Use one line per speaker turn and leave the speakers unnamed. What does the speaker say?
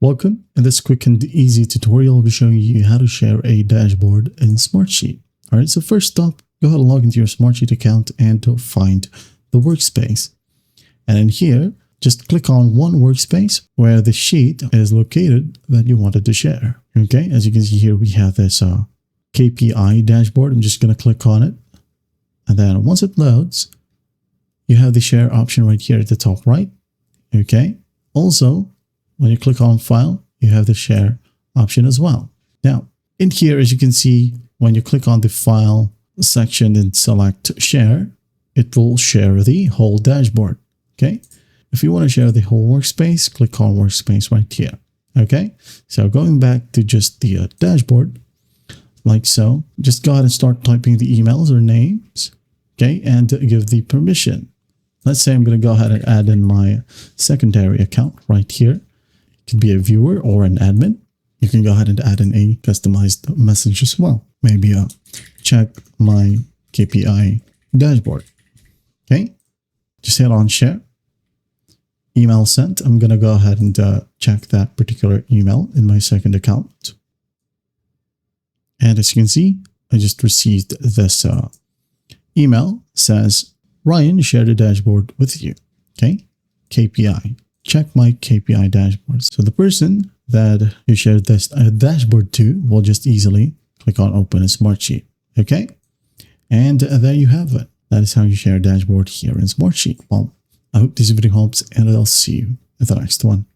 Welcome. In this quick and easy tutorial, I'll be showing you how to share a dashboard in Smartsheet. All right, so first up, go ahead and log into your Smartsheet account and find the workspace. And in here, just click on one workspace where the sheet is located that you wanted to share. Okay, as you can see here, we have this KPI dashboard. I'm just going to click on it. And then once it loads, you have the share option right here at the top right. Okay, also, when you click on File, you have the Share option as well. Now, in here, as you can see, when you click on the File section and select Share, it will share the whole dashboard. Okay, if you want to share the whole workspace, click on Workspace right here. Okay, so going back to just the dashboard, like so, just go ahead and start typing the emails or names. Okay, and give the permission. Let's say I'm going to go ahead and add in my secondary account right here. It could be a viewer or an admin. You can go ahead and add in a customized message as well. Maybe check my KPI dashboard. Okay, just hit on share. Email sent. I'm going to go ahead and check that particular email in my second account. And as you can see, I just received this email. Says, Ryan shared a dashboard with you. Okay, KPI. Check my KPI dashboard. So the person that you shared this dashboard to will just easily click on Open a Smartsheet. Okay, and there you have it. That is how you share a dashboard here in Smartsheet. Well, I hope this video helps, and I'll see you in the next one.